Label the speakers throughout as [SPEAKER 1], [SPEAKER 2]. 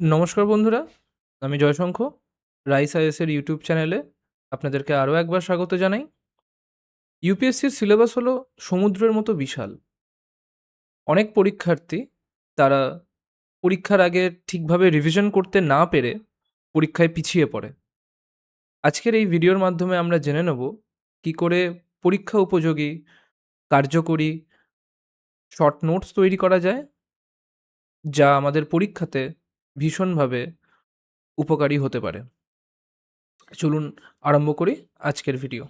[SPEAKER 1] নমস্কার বন্ধুরা, আমি জয়শঙ্খ। রাইস আইএসের ইউটিউব চ্যানেলে আপনাদেরকে আরও একবার স্বাগত জানাই। ইউপিএসসির সিলেবাস হলো সমুদ্রের মতো বিশাল। অনেক পরীক্ষার্থী তারা পরীক্ষার আগে ঠিকভাবে রিভিশন করতে না পেরে পরীক্ষায় পিছিয়ে পড়ে। আজকের এই ভিডিওর মাধ্যমে আমরা জেনে নেব কী করে পরীক্ষা উপযোগী, কার্যকরী শর্ট নোটস তৈরি করা যায়, যা আমাদের পরীক্ষাতে ভীষণভাবে উপকারী হতে পারে। চলুন আরম্ভ করি আজকের ভিডিও।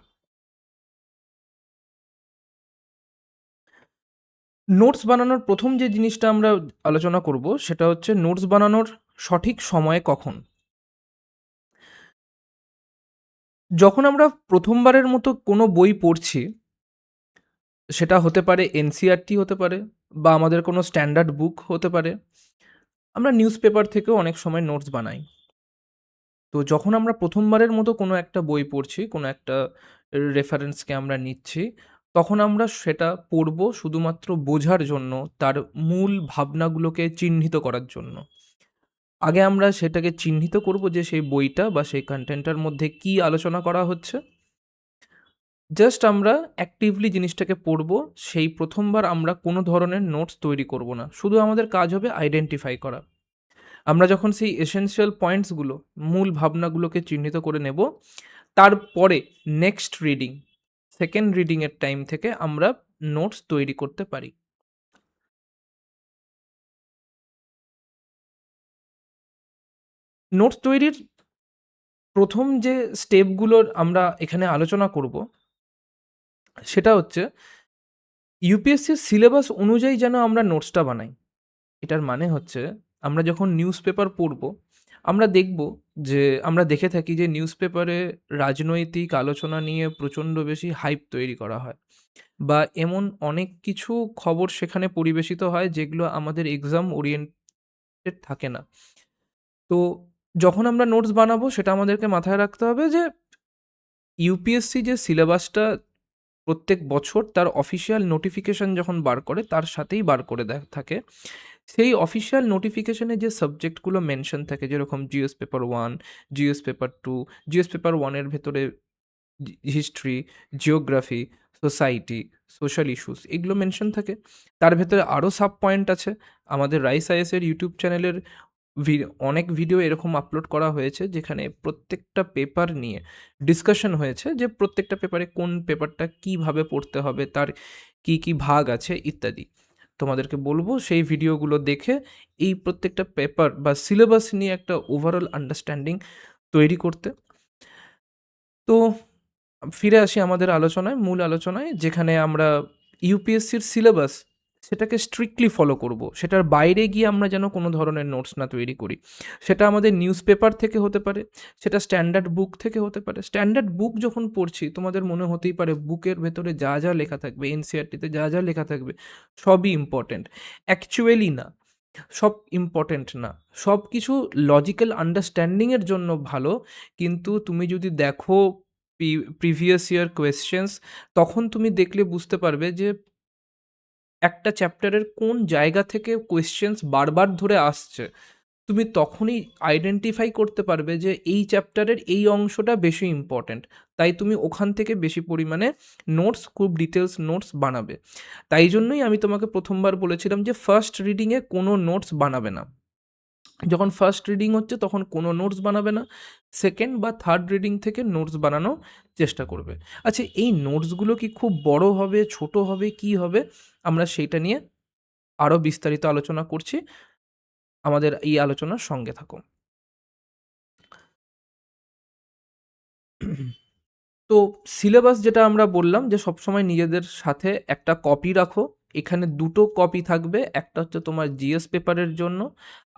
[SPEAKER 1] নোটস বানানোর প্রথম যে জিনিসটা আমরা আলোচনা করব সেটা হচ্ছে নোটস বানানোর সঠিক সময় কখন। যখন আমরা প্রথমবারের মতো কোনো বই পড়ছি, সেটা হতে পারে এনসিইআরটি হতে পারে বা আমাদের কোনো স্ট্যান্ডার্ড বুক হতে পারে। আমরা নিউজ পেপার থেকেও অনেক সময় নোটস বানাই। তো যখন আমরা প্রথমবারের মতো কোনো একটা বই পড়ছি, কোনো একটা রেফারেন্সকে আমরা নিচ্ছি, তখন আমরা সেটা পড়ব শুধুমাত্র বোঝার জন্য, তার মূল ভাবনাগুলোকে চিহ্নিত করার জন্য। আগে আমরা সেটাকে চিহ্নিত করব যে সেই বইটা বা সেই কনটেন্টটার মধ্যে কী আলোচনা করা হচ্ছে। জাস্ট আমরা অ্যাক্টিভলি জিনিসটাকে পড়ব। সেই প্রথমবার আমরা কোনো ধরনের নোটস তৈরি করব না। শুধু আমাদের কাজ হবে আইডেন্টিফাই করা। আমরা যখন সেই এসেনশিয়াল পয়েন্টসগুলো, মূল ভাবনাগুলোকে চিহ্নিত করে নেব, তারপরে নেক্সট রিডিং, সেকেন্ড রিডিংয়ের টাইম থেকে আমরা নোটস তৈরি করতে পারি। নোটস তৈরির প্রথম যে স্টেপগুলোর আমরা এখানে আলোচনা করব, সেটা হচ্ছে ইউপিএসসির সিলেবাস অনুযায়ী যেন আমরা নোটসটা বানাই। এটার মানে হচ্ছে আমরা যখন নিউজ পেপার পড়ব, আমরা দেখব যে আমরা দেখে থাকি যে নিউজ পেপারে রাজনৈতিক আলোচনা নিয়ে প্রচণ্ড বেশি হাইপ তৈরি করা হয়, বা এমন অনেক কিছু খবর সেখানে পরিবেশিত হয় যেগুলো আমাদের এক্সাম ওরিয়েন্টেড থাকে না। তো যখন আমরা নোটস বানাবো সেটা আমাদেরকে মাথায় রাখতে হবে যে ইউপিএসসি যে সিলেবাসটা প্রত্যেক বছর তার অফিসিয়াল নোটিফিকেশন যখন বার করে তার সাথেই বার করে থাকে, সেই অফিসিয়াল নোটিফিকেশনে যে সাবজেক্টগুলো মেনশন থাকে, যেরকম GS paper 1, GS paper 2, GS paper 1-এর ভেতরে history, geography, society, social issues এগুলো মেনশন থাকে। তার ভেতরে আরও সাব পয়েন্ট আছে। আমাদের রাইস আইএসের ইউটিউব চ্যানেলের অনেক ভিডিও এরকম আপলোড করা হয়েছে যেখানে প্রত্যেকটা পেপার নিয়ে ডিসকাশন হয়েছে, যে প্রত্যেকটা পেপারে কোন পেপারটা কীভাবে পড়তে হবে, তার কী কী ভাগ আছে ইত্যাদি। তোমাদেরকে বলবো সেই ভিডিওগুলো দেখে এই প্রত্যেকটা পেপার বা সিলেবাস নিয়ে একটা ওভারঅল আন্ডারস্ট্যান্ডিং তৈরি করতে। তো ফিরে আসি আমাদের আলোচনায়, মূল আলোচনায়, যেখানে আমরা ইউপিএসসির সিলেবাস সেটাকে স্ট্রিক্টলি ফলো করব। সেটার বাইরে গিয়ে আমরা যেন কোনো ধরনের নোটস না তৈরি করি। সেটা আমাদের নিউজ পেপার থেকে হতে পারে, সেটা স্ট্যান্ডার্ড বুক থেকে হতে পারে। স্ট্যান্ডার্ড বুক যখন পড়ছি তোমাদের মনে হতেই পারে বুকের ভেতরে যা যা লেখা থাকবে, এনসিইআরটিতে যা যা লেখা থাকবে সবই ইম্পর্ট্যান্ট। অ্যাকচুয়ালি না, সব ইম্পর্ট্যান্ট না। সব কিছু লজিক্যাল আন্ডারস্ট্যান্ডিংয়ের জন্য ভালো, কিন্তু তুমি যদি দেখো প্রিভিয়াস ইয়ার কোয়েশ্চেন্স, তখন তুমি দেখলে বুঝতে পারবে যে একটা চ্যাপ্টারের কোন জায়গা থেকে কোয়েশ্চেন্স বারবার ধরে আসছে। তুমি তখনই আইডেন্টিফাই করতে পারবে যে এই চ্যাপ্টারের এই অংশটা বেশি ইম্পর্ট্যান্ট, তাই তুমি ওখান থেকে বেশি পরিমাণে নোটস, খুব ডিটেলস নোটস বানাবে। তাই জন্যই আমি তোমাকে প্রথমবার বলেছিলাম যে ফার্স্ট রিডিংয়ে কোনো নোটস বানাবে না। যখন ফার্স্ট রিডিং হচ্ছে তখন কোনো নোটস বানাবে না। সেকেন্ড বা থার্ড রিডিং থেকে নোটস বানানোর চেষ্টা করবে। আচ্ছা, এই নোটসগুলো কি খুব বড় হবে, ছোট হবে, কি হবে? আমরা সেইটা নিয়ে আরও বিস্তারিত আলোচনা করছি। আমাদের এই আলোচনার সঙ্গে থাকো। তো সিলেবাস যেটা আমরা বললাম যে সবসময় নিজেদের সাথে একটা কপি রাখো। এখানে দুটো কপি থাকবে, একটা হচ্ছে তোমার জিএস পেপারের জন্য,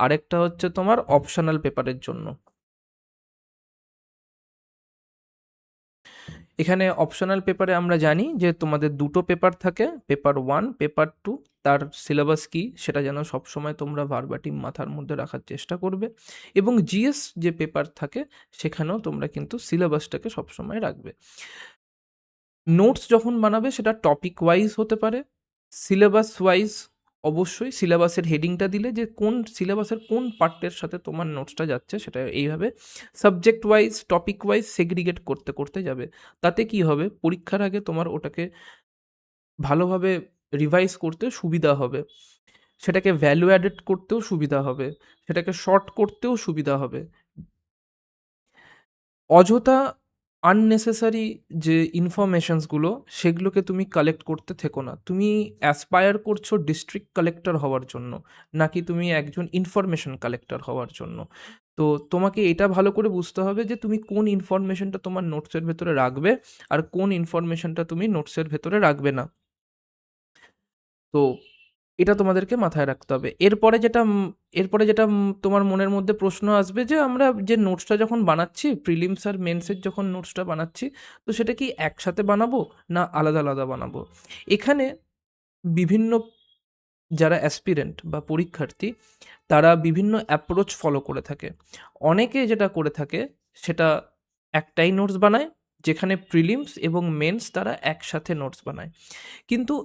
[SPEAKER 1] আরেকটা হচ্ছে তোমার অপশনাল পেপারের জন্য। এখানে অপশনাল পেপারে আমরা জানি যে তোমাদের দুটো পেপার থাকে, পেপার 1, পেপার 2। তার সিলেবাস কী সেটা যেন সবসময় তোমরা ভার্বাটিম মাথার মধ্যে রাখার চেষ্টা করবে, এবং জিএস যে পেপার থাকে সেখানেও তোমরা কিন্তু সিলেবাসটাকে সবসময় রাখবে। নোটস যখন বানাবে সেটা টপিক ওয়াইজ হতে পারে, সিলেবাস ওয়াইজ অবশ্যই সিলেবাসের হেডিংটা দিলে যে কোন সিলেবাসের কোন পার্টের সাথে তোমার নোটসটা যাচ্ছে, সেটা এইভাবে subject wise topic wise segregate করতে করতে যাবে। তাতে কি হবে, পরীক্ষার আগে তোমার ওটাকে ভালোভাবে রিভাইজ করতে সুবিধা হবে, সেটাকে ভ্যালু অ্যাডেড করতেও সুবিধা হবে, সেটাকে শর্ট করতেও সুবিধা হবে। অযথা আননেসেসারি যে ইনফরমেশনসগুলো, সেগুলোকে তুমি কালেক্ট করতে থেকো না। তুমি অ্যাসপায়ার করছো ডিস্ট্রিক্ট কালেক্টর হওয়ার জন্য, নাকি তুমি একজন ইনফরমেশন কালেক্টর হওয়ার জন্য। তো তোমাকে এটা ভালো করে বুঝতে হবে যে তুমি কোন ইনফরমেশনটা তোমার নোটসের ভেতরে রাখবে আর কোন ইনফরমেশনটা তুমি নোটসের ভেতরে রাখবে না। তো এটা তোমাদেরকে মাথায় রাখতে হবে। এরপরে যেটা তোমার মনের মধ্যে প্রশ্ন আসবে যে আমরা যে নোটসটা যখন বানাচ্ছি, প্রিলিমস আর মেন্সের যখন নোটসটা বানাচ্ছি, তো সেটা কি একসাথে বানাবো না আলাদা আলাদা বানাবো? এখানে বিভিন্ন যারা অ্যাসপিরেন্ট বা পরীক্ষার্থী, তারা বিভিন্ন অ্যাপ্রোচ ফলো করে থাকে। অনেকে যেটা করে থাকে সেটা একটাই নোটস বানায়, যেখানে প্রিলিমস এবং মেন্স তারা একসাথে নোটস বানায়। কিন্তু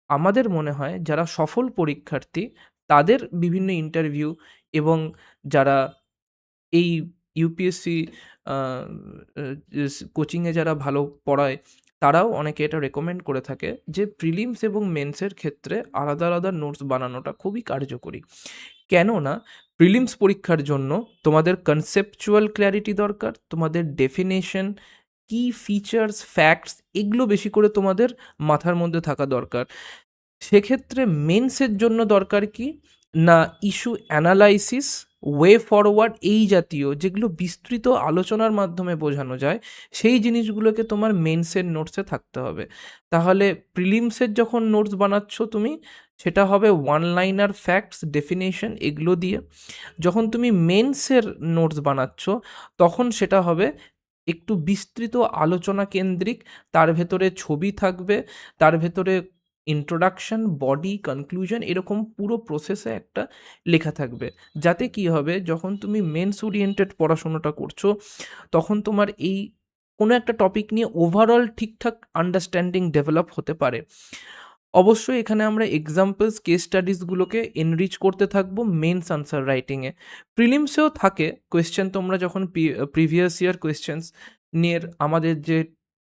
[SPEAKER 1] আমাদের মনে হয় যারা সফল পরীক্ষার্থী, তাদের বিভিন্ন ইন্টারভিউ এবং যারা এই ইউপিএসসি কোচিংয়ে যারা ভালো পড়ায়, তারাও অনেকে এটা রেকমেন্ড করে থাকে যে প্রিলিমস এবং মেন্সের ক্ষেত্রে আলাদা আলাদা নোটস বানানোটা খুবই কার্যকরী। কেননা প্রিলিমস পরীক্ষার জন্য তোমাদের কনসেপচুয়াল ক্ল্যারিটি দরকার, তোমাদের ডেফিনেশন, কি ফিচার্স, ফ্যাক্টস, এগুলো বেশি করে তোমাদের মাথার মধ্যে থাকা দরকার। সেক্ষেত্রে মেন্সের জন্য দরকার কি না, ইস্যু অ্যানালাইসিস, ওয়ে ফরওয়ার্ড, এই জাতীয় যেগুলো বিস্তৃত আলোচনার মাধ্যমে বোঝানো যায়, সেই জিনিসগুলোকে তোমার মেন্সের নোটসে থাকতে হবে। তাহলে প্রিলিমসের যখন নোটস বানাচ্ছ তুমি, সেটা হবে ওয়ান লাইনার, ফ্যাক্টস, ডেফিনেশন, এগুলো দিয়ে। যখন তুমি মেন্সের নোটস বানাচ্ছ, তখন সেটা হবে একটু বিস্তৃত আলোচনা কেন্দ্রিক, তার ভেতরে ছবি থাকবে, তার ভেতরে ইন্ট্রোডাকশন, বডি, কনক্লুশন, এরকম পুরো প্রসেসে একটা লেখা থাকবে। যাতে কি হবে, যখন তুমি মেন্স ওরিয়েন্টেড পড়াশোনাটা করছো, তখন তোমার এই কোনো একটা টপিক নিয়ে ওভারঅল ঠিকঠাক আন্ডারস্ট্যান্ডিং ডেভেলপ হতে পারে। অবশ্যই এখানে আমরা এক্সাম্পলস, কেস স্টাডিজগুলোকে এনরিচ করতে থাকবো মেন্স আনসার রাইটিংয়ে। প্রিলিমসেও থাকে কোয়েশ্চেন, তোমরা যখন প্রিভিয়াস ইয়ার কোয়েশ্চেন্স নিয়ে আমাদের যে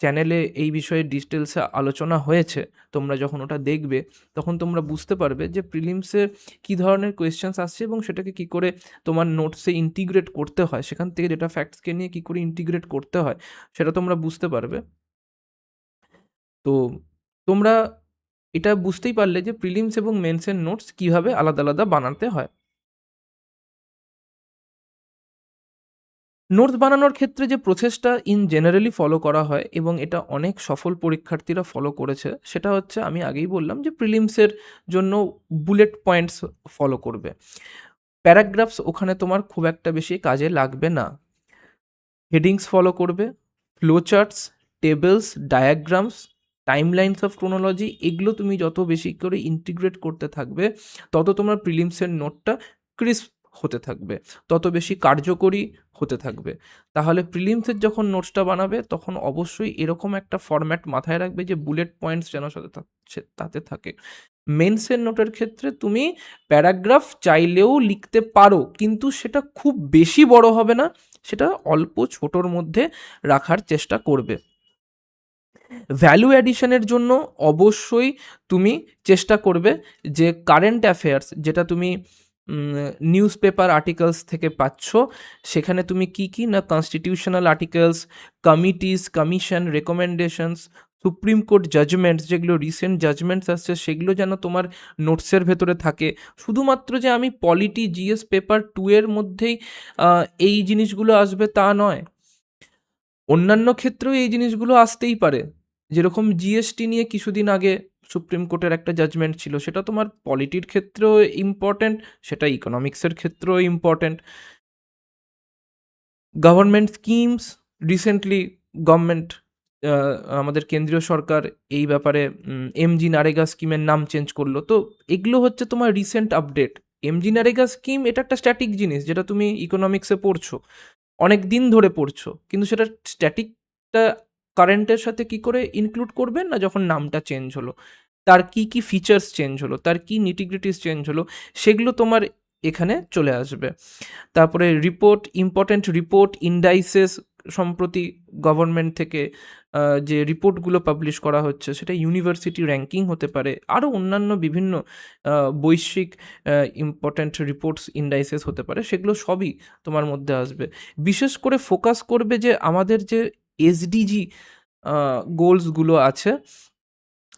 [SPEAKER 1] চ্যানেলে এই বিষয়ে ডিটেলসে আলোচনা হয়েছে, তোমরা যখন ওটা দেখবে, তখন তোমরা বুঝতে পারবে যে প্রিলিমসে কী ধরনের কোয়েশ্চেন্স আসছে এবং সেটাকে কী করে তোমার নোটসে ইন্টিগ্রেট করতে হয়, সেখান থেকে যেটা ফ্যাক্টসকে নিয়ে কী করে ইন্টিগ্রেট করতে হয়, সেটা তোমরা বুঝতে পারবে। তো তোমরা এটা বুঝতেই পারলে যে প্রিলিমস এবং মেন্সের নোটস কীভাবে আলাদা আলাদা বানাতে হয়। নোটস বানানোর ক্ষেত্রে যে প্রসেসটা জেনারেলি ফলো করা হয় এবং এটা অনেক সফল পরীক্ষার্থীরা ফলো করেছে, সেটা হচ্ছে আমি আগেই বললাম যে প্রিলিমসের জন্য বুলেট পয়েন্টস ফলো করবে। প্যারাগ্রাফস ওখানে তোমার খুব একটা বেশি কাজে লাগবে না। হেডিংস ফলো করবে, flow charts, tables, diagrams, timelines of chronology, এগুলো তুমি যত বেশি করে ইন্টিগ্রেট করতে থাকবে, তত তোমার প্রিলিমসের নোটটা ক্রিস্প হতে থাকবে, তত বেশি কার্যকরী হতে থাকবে। তাহলে প্রিলিমসের যখন নোটসটা বানাবে, তখন অবশ্যই এরকম একটা ফরম্যাট মাথায় রাখবে যে বুলেট পয়েন্টস যেন সাথে তাতে থাকে। মেন্সের নোটের ক্ষেত্রে তুমি প্যারাগ্রাফ চাইলেও লিখতে পারো, কিন্তু সেটা খুব বেশি বড় হবে না, সেটা অল্প ছোটোর মধ্যে রাখার চেষ্টা করবে। ভ্যালু অ্যাডিশনের জন্য অবশ্যই তুমি চেষ্টা করবে যে কারেন্ট অ্যাফেয়ার্স, যেটা তুমি নিউজ পেপার আর্টিকেলস থেকে পাচ্ছ, সেখানে তুমি কি না constitutional articles, committees, commission, recommendations, supreme court judgements, যেগুলো রিসেন্ট জাজমেন্টস আসছে, সেগুলো যেন তোমার নোটসের ভেতরে থাকে। শুধুমাত্র যে আমি পলিটি, জিএস পেপার 2 এর মধ্যেই এই জিনিসগুলো আসবে তা নয়, অন্যান্য ক্ষেত্রেও এই জিনিসগুলো আসতেই পারে। যেরকম জিএসটি নিয়ে কিছুদিন আগে সুপ্রিম কোর্টের একটা জাজমেন্ট ছিল, সেটা তোমার পলিটির ক্ষেত্রেও ইম্পর্ট্যান্ট, সেটা ইকোনমিক্সের ক্ষেত্রেও important. Government schemes, recently government, আমাদের কেন্দ্রীয় সরকার এই ব্যাপারে এমজি নারেগা স্কিমের নাম চেঞ্জ করলো। তো এগুলো হচ্ছে তোমার recent update. MG NREGA scheme এটা একটা স্ট্যাটিক জিনিস, যেটা তুমি ইকোনমিক্সে পড়ছো, অনেক দিন ধরে পড়ছো, কিন্তু সেটা স্ট্যাটিকটা কারেন্টের সাথে কি করে ইনক্লুড করবে না, যখন নামটা চেঞ্জ হলো। তার কি কি ফিচার্স চেঞ্জ হলো, তার কি নিটিগ্রিটিস চেঞ্জ হলো, সেগুলো তোমার এখানে চলে আসবে। তারপরে রিপোর্ট, ইম্পর্ট্যান্ট রিপোর্ট, ইন্ডাইসেস, সম্প্রতি গভর্নমেন্ট থেকে যে রিপোর্টগুলো পাবলিশ করা হচ্ছে সেটা ইউনিভার্সিটি র্যাঙ্কিং হতে পারে, আরও অন্যান্য বিভিন্ন বৈশ্বিক ইম্পর্ট্যান্ট রিপোর্টস, ইন্ডাইসেস হতে পারে, সেগুলো সবই তোমার মধ্যে আসবে। বিশেষ করে ফোকাস করবে যে আমাদের যে এসডিজি গোলসগুলো আছে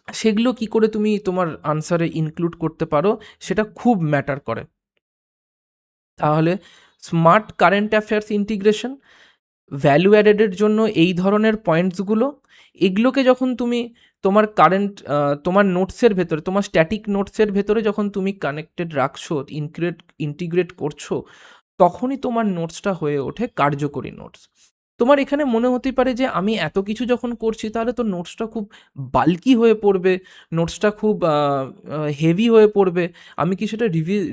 [SPEAKER 1] সেগুলো কি করে তুমি তোমার আনসারে ইনক্লুড করতে পারো, সেটা খুব ম্যাটার করে। তাহলে smart current affairs integration, value অ্যাডেডের জন্য এই ধরনের পয়েন্টসগুলো, এগুলোকে যখন তুমি তোমার কারেন্ট তোমার নোটসের ভেতরে, তোমার স্ট্যাটিক নোটসের ভেতরে যখন তুমি কানেক্টেড রাখছো, ইন্টিগ্রেট করছো, তখনই তোমার নোটসটা হয়ে ওঠে কার্যকরী নোটস। তোমার এখানে মনে হতেই পারে যে আমি এত কিছু যখন করছি তাহলে তো নোটসটা খুব বাল্কি হয়ে পড়বে, নোটসটা খুব হেভি হয়ে পড়বে, আমি কি সেটা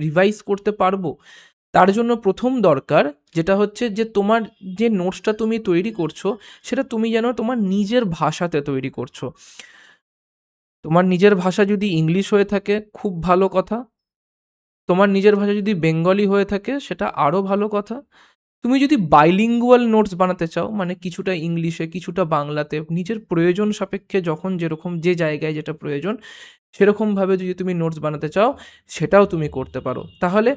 [SPEAKER 1] রিভাইজ করতে পারবো? তার জন্য প্রথম দরকার যেটা হচ্ছে যে তোমার যে নোটসটা তুমি তৈরি করছো সেটা তুমি যেন তোমার নিজের ভাষাতে তৈরি করছো। তোমার নিজের ভাষা যদি ইংলিশ হয়ে থাকে খুব ভালো কথা, তোমার নিজের ভাষা যদি বেঙ্গলি হয়ে থাকে সেটা আরও ভালো কথা। তুমি যদি বাইলিঙ্গুয়াল নোটস বানাতে চাও, মানে কিছুটা ইংলিশে কিছুটা বাংলাতে, নিজের প্রয়োজন সাপেক্ষে যখন যেরকম যে জায়গায় যেটা প্রয়োজন সেরকমভাবে যদি তুমি নোটস বানাতে চাও, সেটাও তুমি করতে পারো। তাহলে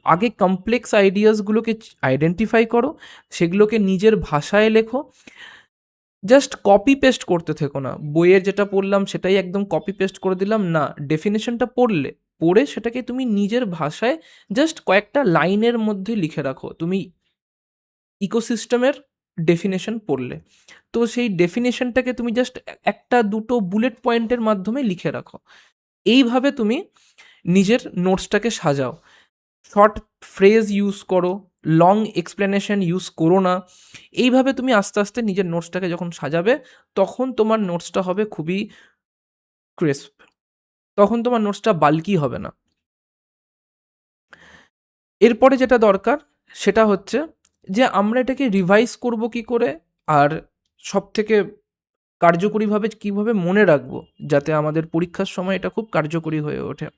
[SPEAKER 1] আগে কমপ্লেক্স আইডিয়াসগুলোকে আইডেন্টিফাই করো, সেগুলোকে নিজের ভাষায় লেখো, জাস্ট কপি পেস্ট করতে থেকো না। বইয়ের যেটা পড়লাম সেটাই একদম কপি পেস্ট করে দিলাম না, ডেফিনেশনটা পড়ে সেটাকে তুমি নিজের ভাষায় জাস্ট কয়েকটা লাইনের মধ্যে লিখে রাখো। তুমি ইকোসিস্টেমের ডেফিনেশন পড়লে, তো সেই ডেফিনেশনটাকে তুমি জাস্ট একটা দুটো বুলেট পয়েন্টের মাধ্যমে লিখে রাখো। এইভাবে তুমি নিজের নোটসটাকে সাজাও। শর্ট ফ্রেজ ইউজ করো, লং এক্সপ্লেনেশন ইউজ করো না। এইভাবে তুমি আস্তে আস্তে নিজের নোটসটাকে যখন সাজাবে, তখন তোমার নোটসটা হবে খুবই ক্রিস্প, তখন তোমার নোটসটা বাল্কি হবে না। এরপরে যেটা দরকার সেটা হচ্ছে যে আমরা এটাকে রিভাইজ করব কি করে, আর সব থেকে কার্যকরীভাবে কিভাবে মনে রাখবো যাতে আমাদের পরীক্ষার সময় এটা খুব কার্যকরী হয়ে ওঠে।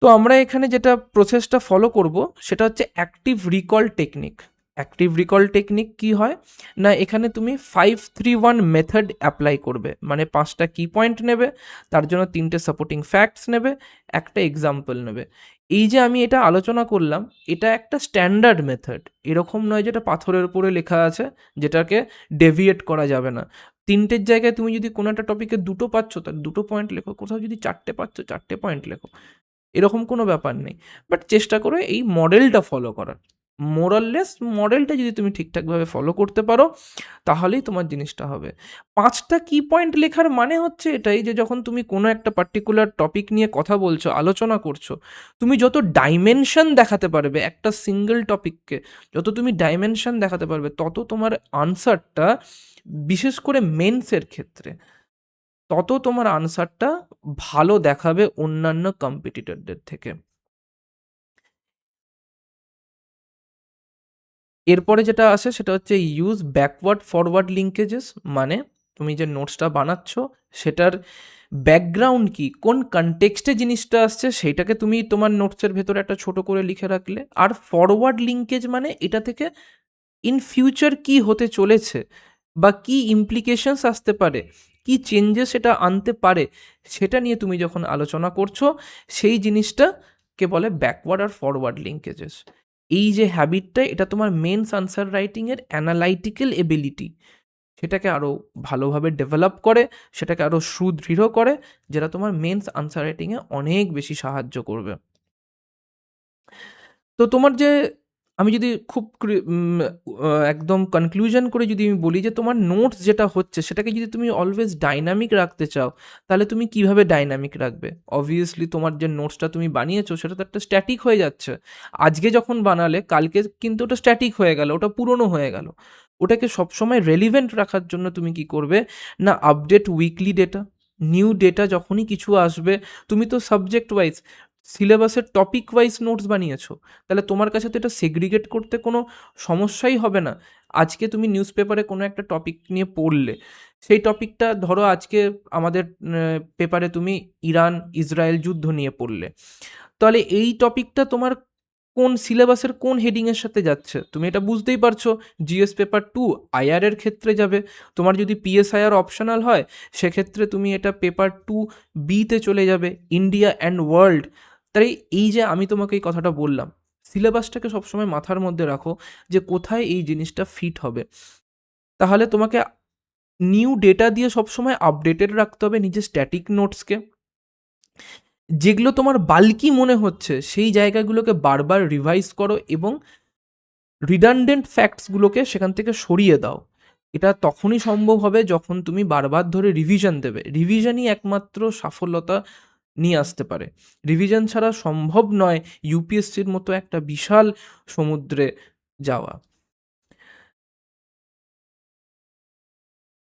[SPEAKER 1] তো আমরা এখানে যেটা প্রসেসটা ফলো করব সেটা হচ্ছে active recall technique. Active recall technique কি হয় না, এখানে তুমি 5-3-1 মেথড অ্যাপ্লাই করবে, মানে 5টা কি পয়েন্ট নেবে, তার জন্য 3টে সাপোর্টিং ফ্যাক্টস নেবে, একটা এক্সাম্পল নেবে। এই যে আমি এটা আলোচনা করলাম, এটা একটা স্ট্যান্ডার্ড মেথড, এরকম নয় যেটা পাথরের উপরে লেখা আছে যেটাকে ডেভিয়েট করা যাবে না। 3টের জায়গায় তুমি যদি কোনো একটা টপিকে 2টো পাচ্ছ তার 2টো পয়েন্ট লেখো, কোথাও যদি 4টে পাচ্ছ 4টে পয়েন্ট লেখো, এরকম কোনো ব্যাপার নেই। বাট চেষ্টা করো এই মডেলটা ফলো করার। মোরাললেস মডেলটা যদি তুমি ঠিকঠাকভাবে ফলো করতে পারো তাহলেই তোমার জিনিসটা হবে। 5টা কি পয়েন্ট লেখার মানে হচ্ছে এটাই যে যখন তুমি কোনো একটা পার্টিকুলার টপিক নিয়ে কথা বলছো, আলোচনা করছো, তুমি যত ডাইমেনশন দেখাতে পারবে একটা সিঙ্গেল টপিককে, যত তুমি ডাইমেনশন দেখাতে পারবে তত তোমার আনসারটা, বিশেষ করে মেন্সের ক্ষেত্রে, তত তোমার আনসারটা ভালো দেখাবে অন্যান্য কম্পিটিটরদের থেকে। এরপরে যেটা আসে সেটা হচ্ছে ইউজ ব্যাকওয়ার্ড ফরওয়ার্ড লিঙ্কেজেস, মানে তুমি যে নোটসটা বানাচ্ছ সেটার ব্যাকগ্রাউন্ড কি, কোন কনটেক্সটে জিনিসটা আসছে সেইটাকে তুমি তোমার নোটসের ভেতরে একটা ছোট করে লিখে রাখলে। আর ফরওয়ার্ড লিঙ্কেজ মানে এটা থেকে ইন ফিউচার কি হতে চলেছে বা কি ইমপ্লিকেশনস আসতে পারে, কি চেঞ্জেস এটা আনতে পারে, সেটা নিয়ে তুমি যখন আলোচনা করছো, সেই জিনিসটাকে বলে ব্যাকওয়ার্ড আর ফরওয়ার্ড লিঙ্কেজেস। এই যে হ্যাবিটটা, এটা তোমার মেন্স আনসার রাইটিংয়ের অ্যানালাইটিক্যাল এবিলিটি সেটাকে আরও ভালোভাবে ডেভেলপ করে, সেটাকে আরও সুদৃঢ় করে, যেটা তোমার মেন্স আনসার রাইটিংয়ে অনেক বেশি সাহায্য করবে। তো তোমার যে, আমি যদি খুব একদম কনক্লুশন করে যদি আমি বলি যে তোমার নোটস যেটা হচ্ছে সেটাকে যদি তুমি অলওয়েজ ডাইনামিক রাখতে চাও, তাহলে তুমি কিভাবে ডাইনামিক রাখবে? অবভিয়াসলি তোমার যে নোটসটা তুমি বানিয়েছো সেটা তো একটা স্ট্যাটিক হয়ে যাচ্ছে। আজকে যখন বানালে কালকে কিন্তু ওটা স্ট্যাটিক হয়ে গেল, ওটা পুরনো হয়ে গেল। ওটাকে সবসময় রেলিভেন্ট রাখার জন্য তুমি কি করবে না, update weekly data, new data যখনই কিছু আসবে, তুমি তো সাবজেক্ট ওয়াইজ সিলেবাসের টপিক ওয়াইজ নোটস বানিয়েছো, তাহলে তোমার কাছে তো এটা সেগ্রিগেট করতে কোনো সমস্যাই হবে না। আজকে তুমি নিউজ পেপারে কোনো একটা টপিক নিয়ে পড়লে, সেই টপিকটা ধরো আজকে আমাদের পেপারে তুমি ইরান ইসরায়েল যুদ্ধ নিয়ে পড়লে, তাহলে এই টপিকটা তোমার কোন সিলেবাসের কোন হেডিংয়ের সাথে যাচ্ছে তুমি এটা বুঝতেই পারছো। জিএস পেপার 2 আইআর এর ক্ষেত্রে যাবে। তোমার যদি পিএসআইআর অপশনাল হয় সেক্ষেত্রে তুমি এটা পেপার 2 বিতে চলে যাবে, ইন্ডিয়া অ্যান্ড ওয়ার্ল্ড। তাই এই যে আমি তোমাকে এই কথাটা বললাম, সিলেবাসটাকে সবসময় মাথার মধ্যে রাখো যে কোথায় এই জিনিসটা ফিট হবে। তাহলে তোমাকে নিউ ডেটা দিয়ে সবসময় আপডেটেড রাখতে হবে নিজের স্ট্যাটিক নোটসকে। যেগুলো তোমার বাল্কি মনে হচ্ছে সেই জায়গাগুলোকে বারবার রিভাইজ করো এবং রিডান্ডেন্ট ফ্যাক্টসগুলোকে সেখান থেকে সরিয়ে দাও। এটা তখনই সম্ভব হবে যখন তুমি বারবার ধরে রিভিশন দেবে। রিভিশনই একমাত্র সাফল্যতা নিয়ে আসতে পারে। রিভিশন ছাড়া সম্ভব নয় ইউপিএসসির মতো একটা বিশাল সমুদ্রে যাওয়া।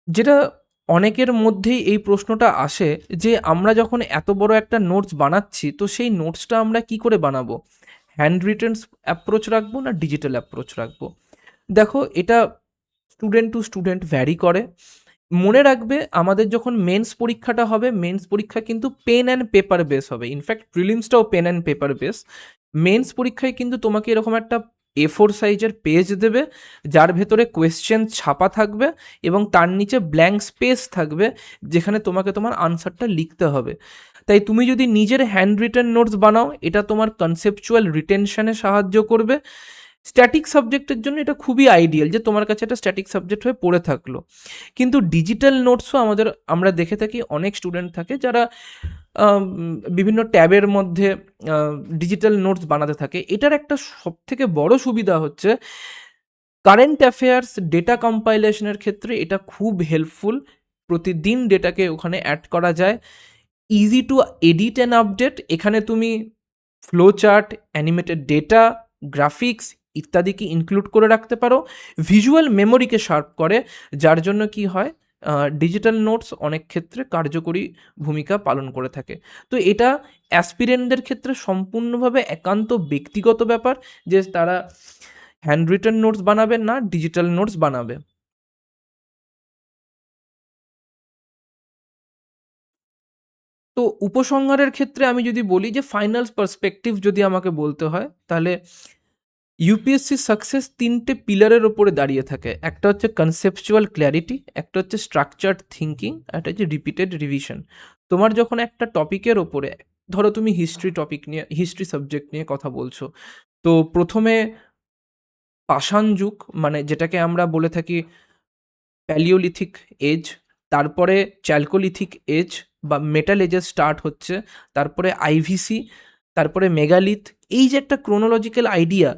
[SPEAKER 1] যেটা অনেকের মধ্যেই এই প্রশ্নটা আসে যে আমরা যখন এত বড় একটা নোটস বানাচ্ছি তো সেই নোটসটা আমরা কি করে বানাবো? হ্যান্ড রিটেন অ্যাপ্রোচ রাখবো না ডিজিটাল অ্যাপ্রোচ রাখবো? দেখো এটা স্টুডেন্ট টু স্টুডেন্ট ভ্যারি করে। মনে রাখবে আমাদের যখন মেন্স পরীক্ষাটা হবে, মেন্স পরীক্ষা কিন্তু পেন অ্যান্ড পেপার বেস হবে। ইনফ্যাক্ট প্রিলিমসটাও pen and paper base. Mains পরীক্ষায় কিন্তু তোমাকে এরকম একটা A4 সাইজের পেজ দেবে যার ভেতরে কোয়েশ্চেন ছাপা থাকবে এবং তার নিচে ব্ল্যাঙ্ক স্পেস থাকবে যেখানে তোমাকে তোমার আনসারটা লিখতে হবে। তাই তুমি যদি নিজের হ্যান্ড রিটেন নোটস বানাও এটা তোমার কনসেপচুয়াল রিটেনশনে সাহায্য করবে। স্ট্যাটিক সাবজেক্টের জন্য এটা খুবই আইডিয়াল যে তোমার কাছে একটা স্ট্যাটিক সাবজেক্ট হয়ে পড়ে থাকলো। কিন্তু ডিজিটাল নোটসও আমরা দেখে থাকি অনেক স্টুডেন্ট থাকে যারা বিভিন্ন ট্যাবের মধ্যে ডিজিটাল নোটস বানাতে থাকে। এটার একটা সবথেকে বড় সুবিধা হচ্ছে কারেন্ট অ্যাফেয়ার্স ডেটা কম্পাইলেশনের ক্ষেত্রে এটা খুব হেল্পফুল। প্রতিদিন ডেটাকে ওখানে অ্যাড করা যায়। Easy to edit and update. এখানে তুমি flow chart, animated data, graphics ইত্যাদিকে ইনক্লুড করে রাখতে পারো। ভিজুয়াল মেমোরিকে শার্প করে, যার জন্য কি হয় ডিজিটাল নোটস অনেক ক্ষেত্রে কার্যকরী ভূমিকা পালন করে থাকে। তো এটা অ্যাসপিরেন্টদের ক্ষেত্রে সম্পূর্ণভাবে একান্ত ব্যক্তিগত ব্যাপার যে তারা হ্যান্ড রিটেন নোটস বানাবে না ডিজিটাল নোটস বানাবে। তো উপসংহারের ক্ষেত্রে আমি যদি বলি যে ফাইনাল পার্সপেক্টিভ যদি আমাকে বলতে হয় তাহলে ইউপিএসসি সাকসেস 3টে পিলারের ওপরে দাঁড়িয়ে থাকে। একটা হচ্ছে কনসেপচুয়াল ক্ল্যারিটি, একটা হচ্ছে স্ট্রাকচার্ড থিঙ্কিং, একটা হচ্ছে রিপিটেড রিভিশন। তোমার যখন একটা টপিকের ওপরে, ধরো তুমি হিস্ট্রি সাবজেক্ট নিয়ে কথা বলছো, তো প্রথমে পাষাণ যুগ মানে যেটাকে আমরা বলে থাকি প্যালিওলিথিক এজ, তারপরে চ্যালকোলিথিক এজ বা মেটাল এজেস স্টার্ট হচ্ছে, তারপরে আইভিসি, তারপরে মেগালিথ। এই যে একটা ক্রোনোলজিক্যাল আইডিয়া,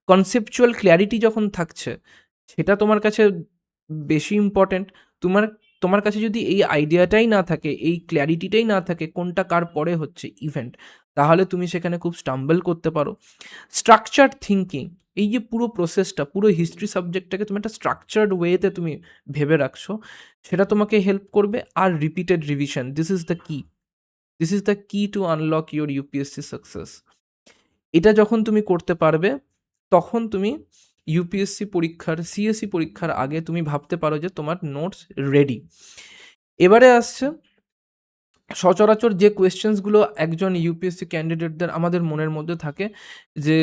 [SPEAKER 1] কনসেপচুয়াল ক্ল্যারিটি যখন থাকছে সেটা তোমার কাছে বেশি ইম্পর্ট্যান্ট। তোমার তোমার কাছে যদি এই আইডিয়াটাই না থাকে, এই ক্ল্যারিটিটাই না থাকে কোনটা কার পরে হচ্ছে ইভেন্ট, তাহলে তুমি সেখানে খুব স্টাম্বল করতে পারো। স্ট্রাকচার্ড থিঙ্কিং, এই যে পুরো প্রসেসটা, পুরো হিস্ট্রি সাবজেক্টটাকে তুমি একটা স্ট্রাকচার্ড ওয়েতে তুমি ভেবে রাখছো, সেটা তোমাকে হেল্প করবে। আর repeated revision, this is the key to unlock your UPSC success. এটা যখন তুমি করতে পারবে তখন তুমি ইউপিএসসি পরীক্ষার সিএসসি পরীক্ষার আগে তুমি ভাবতে পারো যে তোমার নোটস রেডি। এবারে আসছে সচরাচর যে কোয়েশ্চেন্সগুলো একজন ইউপিএসসি ক্যান্ডিডেটদের আমাদের মনের মধ্যে থাকে যে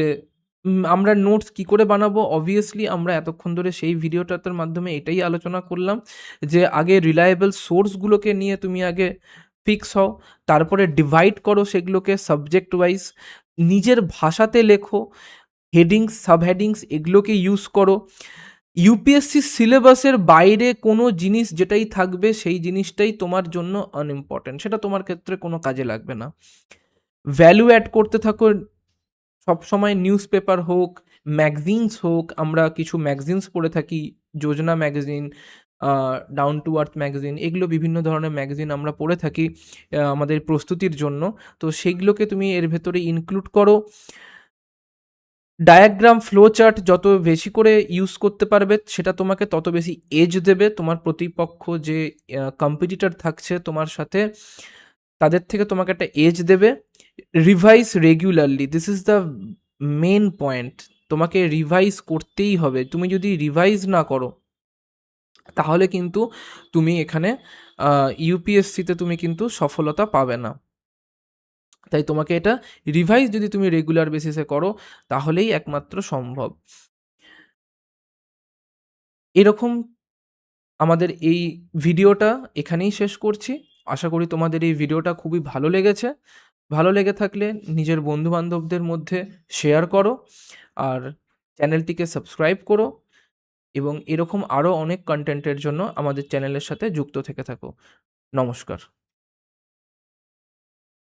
[SPEAKER 1] আমরা নোটস কি করে বানাবো। অবভিয়াসলি আমরা এতক্ষণ ধরে সেই ভিডিওটার মাধ্যমে এটাই আলোচনা করলাম যে আগে রিলায়েবল সোর্সগুলোকে নিয়ে তুমি আগে ফিক্স হও, তারপরে ডিভাইড করো সেগুলোকে সাবজেক্ট ওয়াইজ, নিজের ভাষাতে লেখো, হেডিংস সাবহেডিংস এগুলোকে ইউজ করো। ইউপিএসসি সিলেবাসের বাইরে কোনো জিনিস যেটাই থাকবে সেই জিনিসটাই তোমার জন্য আনইম্পর্টেন্ট, সেটা তোমার ক্ষেত্রে কোনো কাজে লাগবে না। ভ্যালু অ্যাড করতে থাকো সবসময়, নিউজ পেপার হোক, ম্যাগাজিনস হোক। আমরা কিছু ম্যাগাজিনস পড়ে থাকি, Yojana magazine, down to earth magazine, এগুলো বিভিন্ন ধরনের ম্যাগাজিন আমরা পড়ে থাকি আমাদের প্রস্তুতির জন্য। তো সেইগুলোকে তুমি এর ভেতরে ইনক্লুড করো। ডায়াগ্রাম, ফ্লো চার্ট যত বেশি করে ইউজ করতে পারবে সেটা তোমাকে তত বেশি এজ দেবে। তোমার প্রতিপক্ষ যে কম্পিটিটর থাকছে তোমার সাথে, তাদের থেকে তোমাকে একটা এজ দেবে। Revise regularly, this is the main point. তোমাকে রিভাইজ করতেই হবে। তুমি যদি রিভাইজ না করো তাহলে কিন্তু তুমি এখানে ইউপিএসসিতে তুমি কিন্তু সফলতা পাবে না। তাই তোমাকে এটা রিভাইজ যদি তুমি রেগুলার বেসিসে করো তাহলেই একমাত্র সম্ভব। এরকম আমাদের এই ভিডিওটা এখানেই শেষ করছি। আশা করি তোমাদের এই ভিডিওটা খুবই ভালো লেগেছে। ভালো লেগে থাকলে নিজের বন্ধু-বান্ধবদের মধ্যে শেয়ার করো। আর চ্যানেলটিকে সাবস্ক্রাইব করো এবং এরকম আরও অনেক কনটেন্টের জন্য আমাদের চ্যানেলের সাথে যুক্ত থেকে থাকো। নমস্কার।